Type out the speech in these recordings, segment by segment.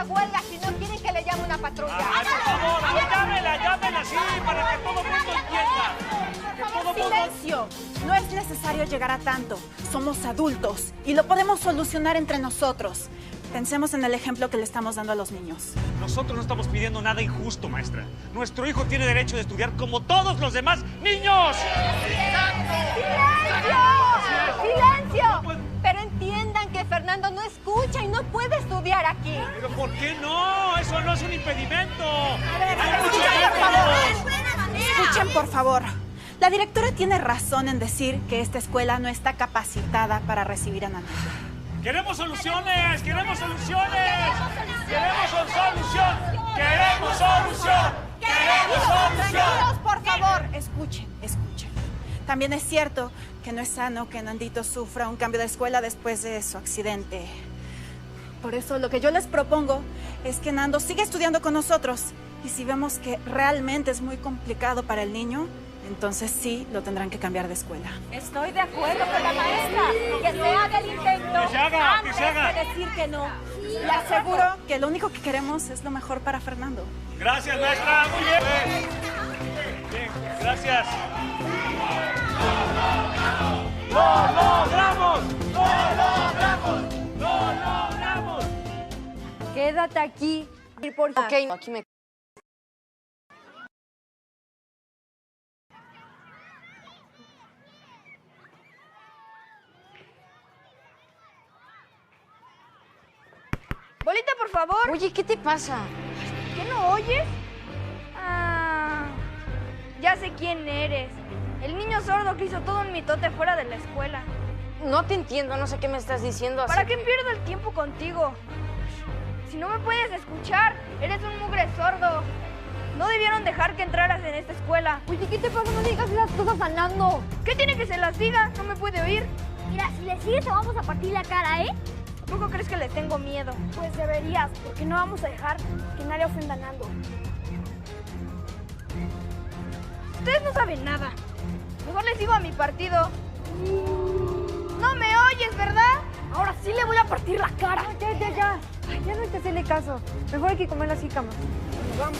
la huelga si no quieren que le llame una patrulla. Por favor, llámenla así para que todo el mundo entienda. Que todo mundo... ¡Silencio! No es necesario llegar a tanto. Somos adultos y lo podemos solucionar entre nosotros. Pensemos en el ejemplo que le estamos dando a los niños. Nosotros no estamos pidiendo nada injusto, maestra. Nuestro hijo tiene derecho de estudiar como todos los demás niños. ¡Silencio! Pero entiendan que Fernando no escucha y no puede estudiar aquí. ¿Pero por qué no? Eso no es un impedimento. A ver, escuchen, por favor. La directora tiene razón en decir que esta escuela no está capacitada para recibir a Nando. ¡Queremos soluciones! ¡Queremos soluciones! ¡Queremos solución! ¡Queremos solución! ¡Queremos solución! Tranquilos, por favor. Escuchen. También es cierto que no es sano que Nandito sufra un cambio de escuela después de su accidente. Por eso lo que yo les propongo es que Nando siga estudiando con nosotros. Y si vemos que realmente es muy complicado para el niño, entonces sí lo tendrán que cambiar de escuela. Estoy de acuerdo con la maestra. Que se haga el intento. Que se haga, que se haga. Antes de decir que no. Le aseguro que lo único que queremos es lo mejor para Fernando. Gracias, maestra. Muy bien. Bien, gracias. ¡Lo logramos! ¡Lo logramos! ¡Lo logramos! Quédate aquí. Ok, aquí me... Bolita, por favor. Oye, ¿qué te pasa? ¿Qué no oyes? Ya sé quién eres. El niño sordo que hizo todo un mitote fuera de la escuela. No te entiendo, no sé qué me estás diciendo. ¿Para qué pierdo el tiempo contigo? Si no me puedes escuchar, eres un mugre sordo. No debieron dejar que entraras en esta escuela. Oye, ¿qué te pasa? No digas esas cosas a Nando. ¿Qué tiene que se las diga? No me puede oír. Mira, si le sigues te vamos a partir la cara, ¿eh? ¿A poco crees que le tengo miedo? Pues deberías, porque no vamos a dejar que nadie ofenda a Nando. Ustedes no saben nada. Mejor les sigo a mi partido. No me oyes, ¿verdad? Ahora sí le voy a partir la cara. Ya. Ay, ya no hay que hacerle caso. Mejor hay que comer las jícamas. Vamos.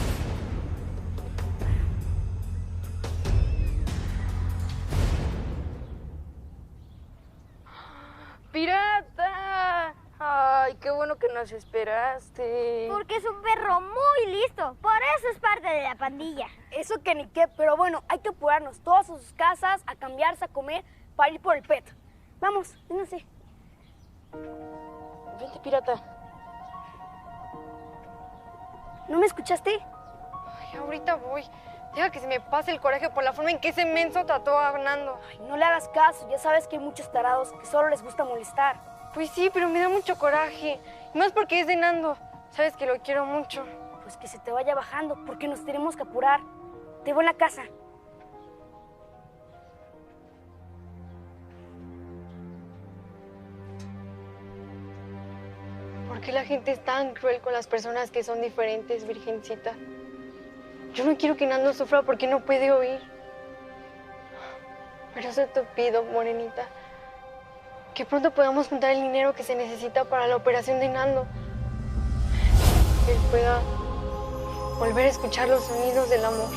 ¡Pirata! Ay, qué bueno que nos esperaste. Porque es un perro muy listo. Por eso es parte de la pandilla. Eso que ni qué, pero bueno, hay que apurarnos todas a sus casas, a cambiarse, a comer, para ir por el pet. Vamos, vénganse. Vente, pirata. ¿No me escuchaste? Ay, ahorita voy. Deja que se me pase el coraje por la forma en que ese menso trató a Nando. Ay, no le hagas caso, ya sabes que hay muchos tarados que solo les gusta molestar. Pues sí, pero me da mucho coraje. Y más porque es de Nando. Sabes que lo quiero mucho. Pues que se te vaya bajando, porque nos tenemos que apurar. Te voy a la casa. ¿Por qué la gente es tan cruel con las personas que son diferentes, Virgencita? Yo no quiero que Nando sufra porque no puede oír. Pero eso te pido, Morenita, que pronto podamos juntar el dinero que se necesita para la operación de Nando. Que él pueda volver a escuchar los sonidos del amor.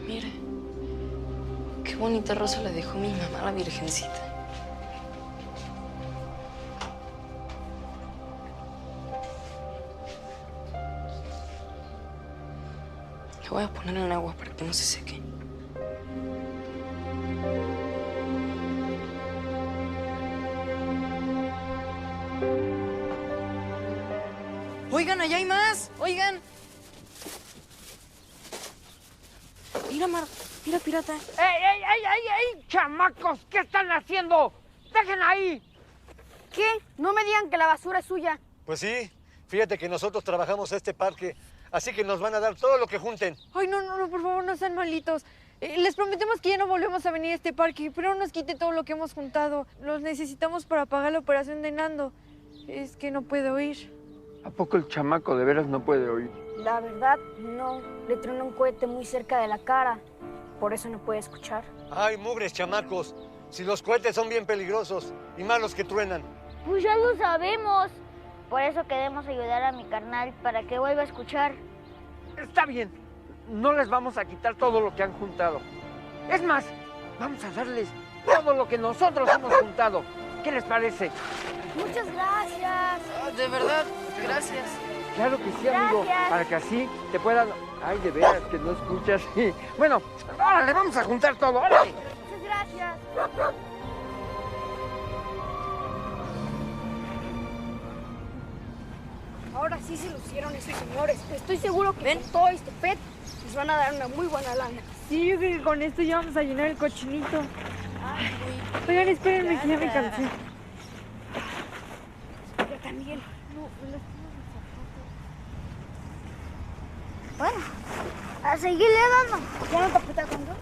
Mira, qué bonita rosa le dejó mi mamá a la Virgencita. La voy a poner en agua para que no se seque. Oigan, allá hay más. Oigan. Mira, mira, pirata. ¡Ey! ¡Chamacos! ¿Qué están haciendo? ¡Dejen ahí! ¿Qué? No me digan que la basura es suya. Pues sí, fíjate que nosotros trabajamos este parque, así que nos van a dar todo lo que junten. Ay, no, por favor, no sean malitos. Les prometemos que ya no volvemos a venir a este parque, pero no nos quite todo lo que hemos juntado. Los necesitamos para pagar la operación de Nando. Es que no puede oír. ¿A poco el chamaco de veras no puede oír? La verdad, no. Le tronó un cohete muy cerca de la cara. Por eso no puede escuchar. Ay, mugres chamacos. Si los cohetes son bien peligrosos y más los que truenan. Pues ya lo sabemos. Por eso queremos ayudar a mi carnal para que vuelva a escuchar. Está bien. No les vamos a quitar todo lo que han juntado. Es más, vamos a darles todo lo que nosotros hemos juntado. ¿Qué les parece? Muchas gracias. De verdad, gracias. Claro que sí, amigo. Gracias. Para que así te puedan... Ay, de veras que no escuchas. Bueno, órale, vamos a juntar todo. ¡Órale! Muchas gracias. Ahora sí se lucieron esos señores. Estoy seguro que con todo este pet nos van a dar una muy buena lana. Sí, yo creo que con esto ya vamos a llenar el cochinito. Oigan, espérenme que ya me cansé. Yo también. Bueno, a seguirle dando. ¿Ya no te aprieta tanto?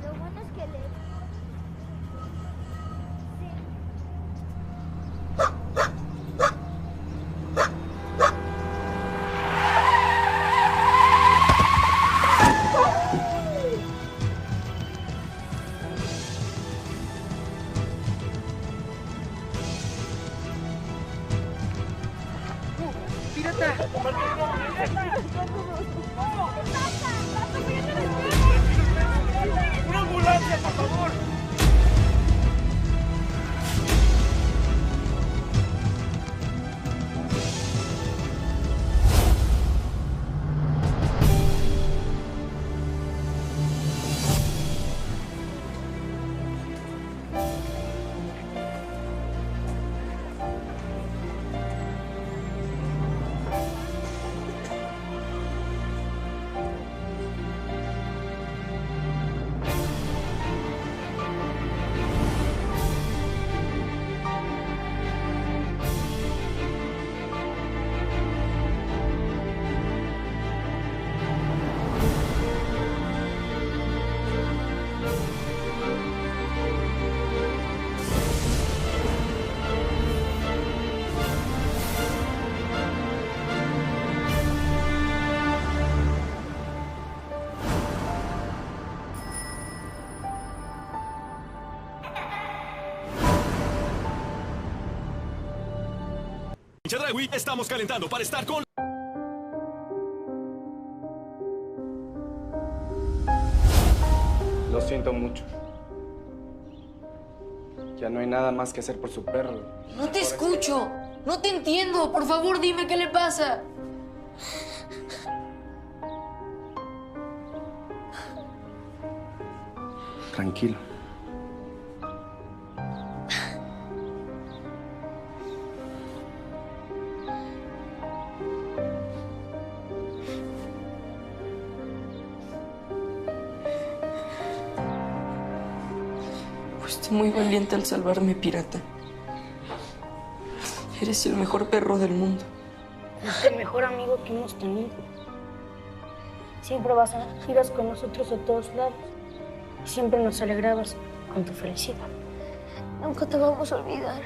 Lo bueno es que le... ¡Una ambulancia, por favor! Chedraui, estamos calentando para estar con... Lo siento mucho. Ya no hay nada más que hacer por su perro. No te escucho. No te entiendo. Por favor, dime qué le pasa. Tranquilo. Fuiste muy valiente al salvarme, pirata. Eres el mejor perro del mundo. Es el mejor amigo que hemos tenido. Siempre ibas con nosotros a todos lados. Y siempre nos alegrabas con tu felicidad. Nunca te vamos a olvidar.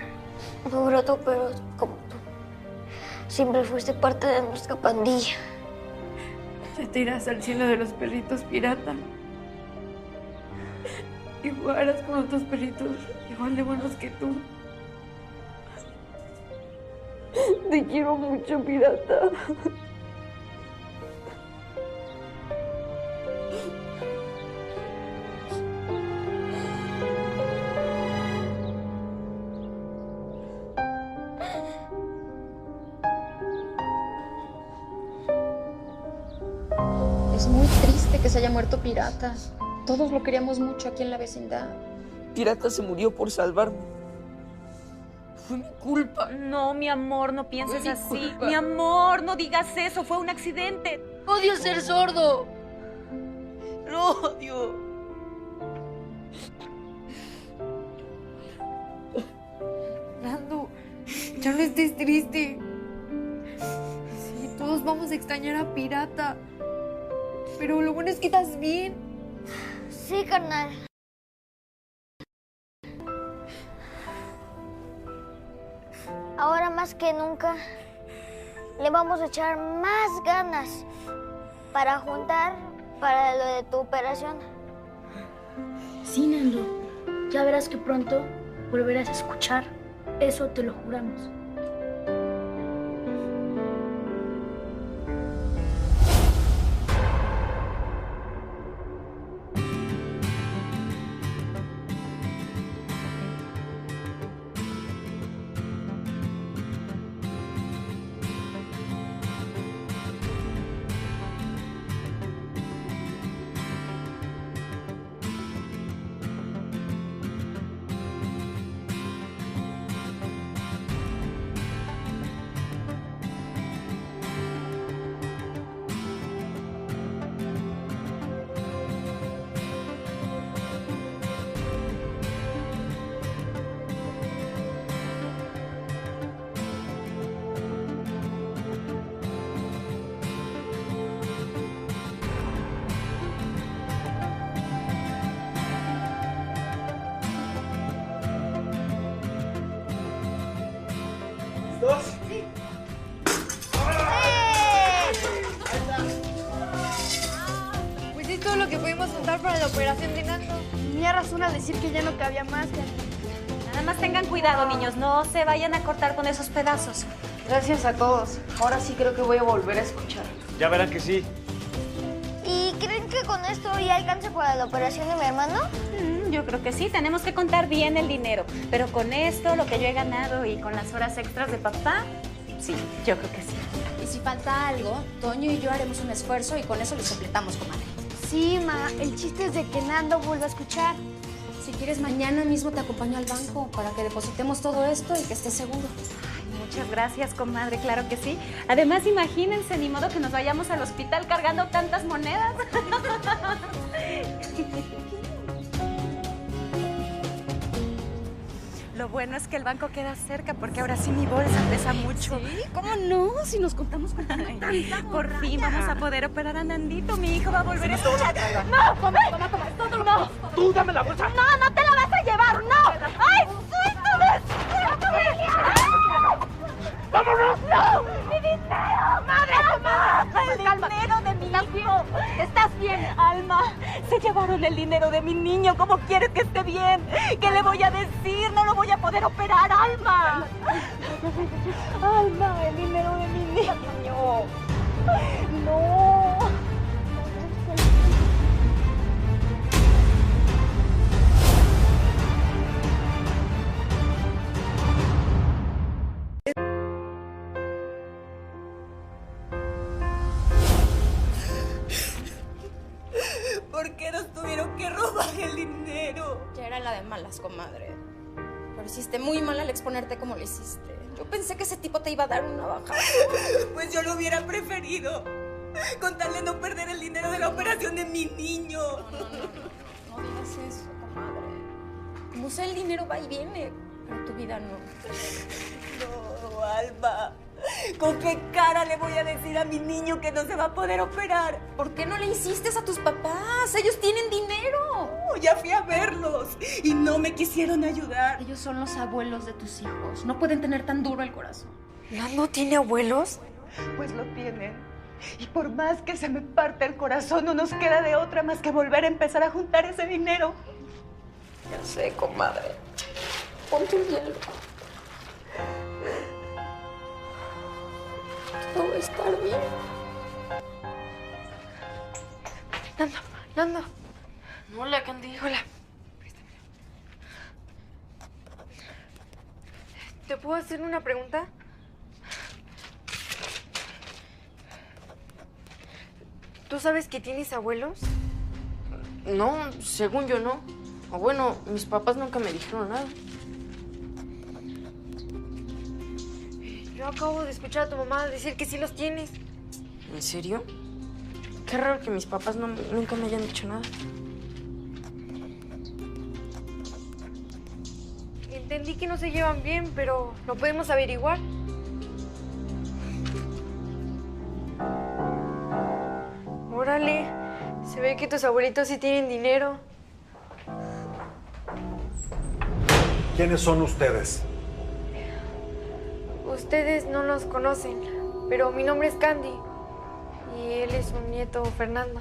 No habrá otro perro como tú. Siempre fuiste parte de nuestra pandilla. Ya te irás al cielo de los perritos pirata. Y jugarás con otros perritos igual de buenos que tú. Te quiero mucho, pirata. Es muy triste que se haya muerto Pirata. Todos lo queríamos mucho aquí en la vecindad. Pirata se murió por salvarme. Fue mi culpa. No, mi amor, no pienses Fue mi así. culpa. Mi amor, no digas eso. Fue un accidente. Odio ser sordo. Lo odio. Nando, ya no estés triste. Sí, todos vamos a extrañar a Pirata. Pero lo bueno es que estás bien. Sí, carnal. Ahora más que nunca, le vamos a echar más ganas para juntar para lo de tu operación. Sí, Nando. Ya verás que pronto volverás a escuchar. Eso te lo juramos. Pues es todo lo que pudimos juntar para la operación de Nando. Tenía razón al decir que ya no cabía más. Nada más tengan cuidado, niños. No se vayan a cortar con esos pedazos. Gracias a todos. Ahora sí creo que voy a volver a escuchar. Ya verán que sí. ¿Y creen que con esto ya alcance para la operación de mi hermano? Yo creo que sí. Tenemos que contar bien el dinero. Pero con esto, lo que yo he ganado y con las horas extras de papá, sí, yo creo que sí. Y si falta algo, Toño y yo haremos un esfuerzo y con eso lo completamos, comadre. Sí, ma. El chiste es de que Nando vuelva a escuchar. Si quieres, mañana mismo te acompaño al banco para que depositemos todo esto y que estés seguro. Muchas gracias, comadre, claro que sí. Además, imagínense, ni modo que nos vayamos al hospital cargando tantas monedas. Lo bueno es que el banco queda cerca porque ahora sí mi bolsa pesa mucho. ¿Sí? ¿Cómo no? Si nos contamos con tanta. Por fin vamos a poder operar a Nandito. Mi hijo va a volver a escuchar. ¡No! ¡Toma, todo! ¡No! ¡Tú dame la bolsa! ¡No, no te la vas a llevar! ¡No! ¡Ay, suéltame! ¡Vámonos! ¡No! ¡Mi dinero! ¡Madre! ¡El dinero de mi hijo! ¿Estás bien? Alma, se llevaron el dinero de mi niño. ¿Cómo quieres que esté bien? ¿Qué le voy a decir? No lo voy a poder operar, Alma. Alma, el dinero de mi niño. No. ¿Por qué nos tuvieron que robar el dinero? Ya era la de malas, comadre. Pero hiciste muy mal al exponerte como lo hiciste. Yo pensé que ese tipo te iba a dar una bajada. Pues yo lo hubiera preferido. Con tal de no perder el dinero de la operación de mi niño. No digas eso, comadre. Como sea, el dinero va y viene, pero tu vida no. No, Alma. ¿Con qué cara le voy a decir a mi niño que no se va a poder operar? ¿Por qué no le insistes a tus papás? Ellos tienen dinero. Ya fui a verlos y no me quisieron ayudar. Ellos son los abuelos de tus hijos. No pueden tener tan duro el corazón. ¿Nando tiene abuelos? Pues lo tienen. Y por más que se me parte el corazón, no nos queda de otra más que volver a empezar a juntar ese dinero. Ya sé, comadre. Ponte un hielo. Todo va a estar bien. Nando. Hola, Candy. Hola. ¿Te puedo hacer una pregunta? ¿Tú sabes que tienes abuelos? No, según yo no. O bueno, mis papás nunca me dijeron nada. Yo acabo de escuchar a tu mamá decir que sí los tienes. ¿En serio? Qué raro que mis papás nunca me hayan dicho nada. Entendí que no se llevan bien, pero lo podemos averiguar. Órale, se ve que tus abuelitos sí tienen dinero. ¿Quiénes son ustedes? Ustedes no nos conocen, pero mi nombre es Candy y él es su nieto Fernando.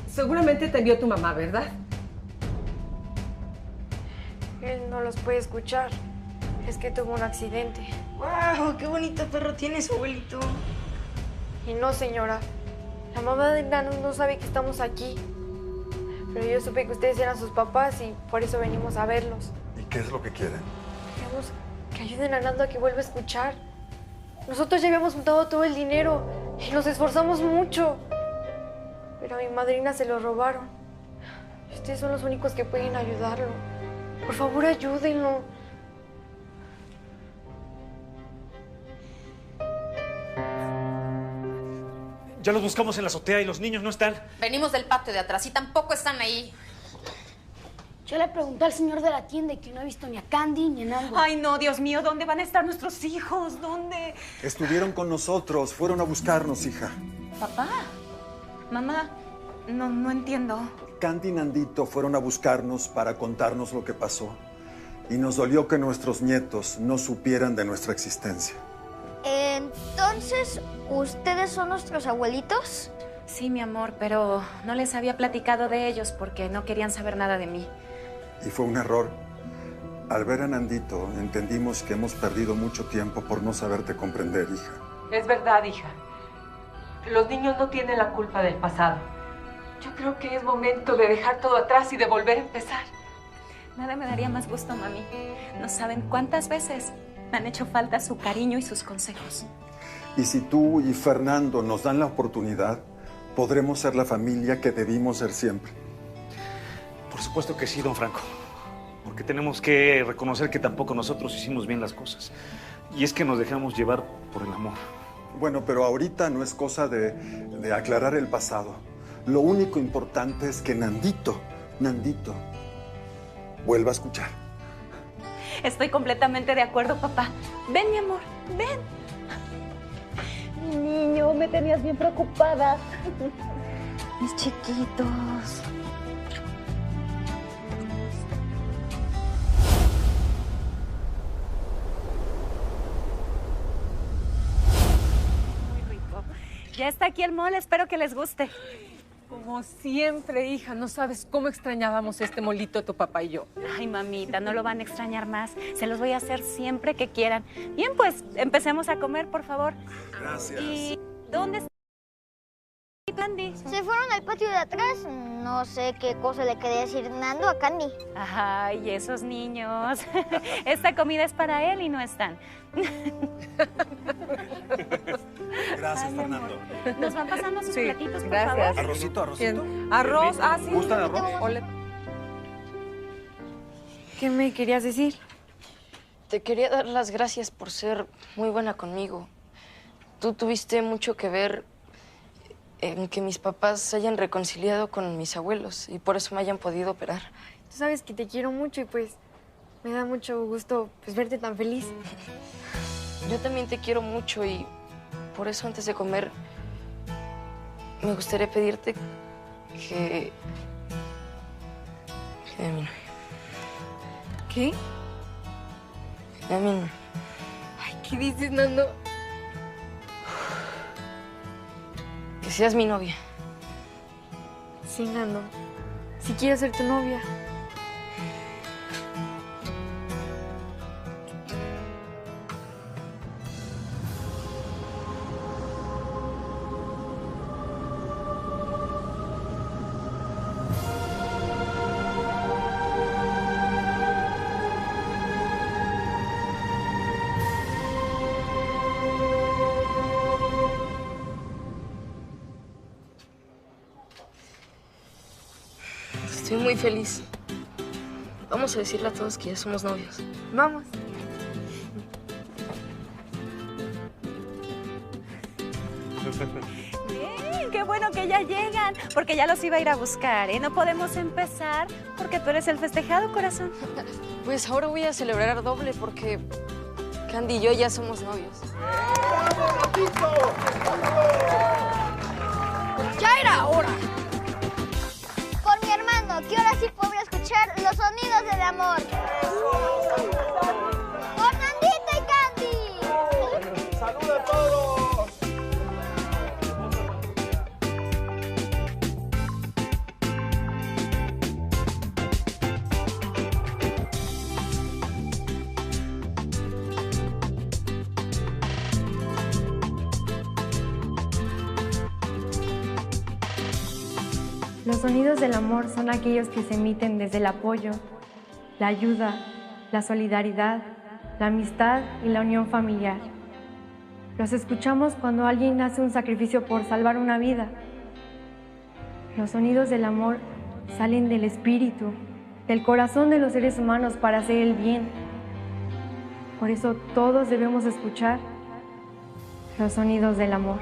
Seguramente te envió tu mamá, ¿verdad? Él no los puede escuchar. Es que tuvo un accidente. ¡Wow! ¡Qué bonito perro tiene su abuelito! Y no, señora. La mamá de Nando no sabe que estamos aquí. Pero yo supe que ustedes eran sus papás y por eso venimos a verlos. ¿Y qué es lo que quieren? Queremos que ayuden a Nando a que vuelva a escuchar. Nosotros ya habíamos juntado todo el dinero y nos esforzamos mucho. Pero a mi madrina se lo robaron. Y ustedes son los únicos que pueden ayudarlo. Por favor, ayúdenlo. Ya los buscamos en la azotea y los niños no están. Venimos del patio de atrás y tampoco están ahí. Yo le pregunté al señor de la tienda que no ha visto ni a Candy ni a Nando. Ay, no, Dios mío, ¿dónde van a estar nuestros hijos? ¿Dónde? Estuvieron con nosotros, fueron a buscarnos, hija. Papá, mamá, no entiendo. Candy y Nandito fueron a buscarnos para contarnos lo que pasó. Y nos dolió que nuestros nietos no supieran de nuestra existencia. Entonces, ¿ustedes son nuestros abuelitos? Sí, mi amor, pero no les había platicado de ellos porque no querían saber nada de mí. Y fue un error. Al ver a Nandito, entendimos que hemos perdido mucho tiempo por no saberte comprender, hija. Es verdad, hija. Los niños no tienen la culpa del pasado. Yo creo que es momento de dejar todo atrás y de volver a empezar. Nada me daría más gusto, mami. No saben cuántas veces me han hecho falta su cariño y sus consejos. Y si tú y Fernando nos dan la oportunidad, podremos ser la familia que debimos ser siempre. Por supuesto que sí, don Franco. Porque tenemos que reconocer que tampoco nosotros hicimos bien las cosas. Y es que nos dejamos llevar por el amor. Bueno, pero ahorita no es cosa de aclarar el pasado. Lo único importante es que Nandito, vuelva a escuchar. Estoy completamente de acuerdo, papá. Ven, mi amor, ven. Niño, me tenías bien preocupada. Mis chiquitos. Muy rico. Ya está aquí el mole, espero que les guste. Como siempre, hija, no sabes cómo extrañábamos este molito de tu papá y yo. Ay, mamita, no lo van a extrañar más. Se los voy a hacer siempre que quieran. Bien, pues, empecemos a comer, por favor. Gracias. ¿Y dónde está Candy? Se fueron al patio de atrás. No sé qué cosa le quería decir Nando a Candy. Ay, esos niños. Esta comida es para él y no están. Gracias, Fernando. Nos van pasando sus platitos, por gracias. favor. Arrocito. Arroz, sí. ¿Gustan arroz? ¿Qué me querías decir? Te quería dar las gracias por ser muy buena conmigo. Tú tuviste mucho que ver en que mis papás se hayan reconciliado con mis abuelos y por eso me hayan podido operar. Tú sabes que te quiero mucho y pues me da mucho gusto pues, verte tan feliz. Yo también te quiero mucho y por eso antes de comer me gustaría pedirte que de mi novia. ¿Qué? De mi novia. Ay, ¿qué dices, Nando? Que seas mi novia. Sí, Nando. Si quiero ser tu novia. Estoy muy feliz. Vamos a decirle a todos que ya somos novios. Vamos. Bien, qué bueno que ya llegan, porque ya los iba a ir a buscar, ¿eh? No podemos empezar porque tú eres el festejado, corazón. Pues ahora voy a celebrar doble porque Candy y yo ya somos novios. ¡Ya era hora! Con mi hermano, que ahora sí podrá escuchar los sonidos del amor. Los sonidos del amor son aquellos que se emiten desde el apoyo, la ayuda, la solidaridad, la amistad y la unión familiar. Los escuchamos cuando alguien hace un sacrificio por salvar una vida. Los sonidos del amor salen del espíritu, del corazón de los seres humanos para hacer el bien. Por eso todos debemos escuchar los sonidos del amor.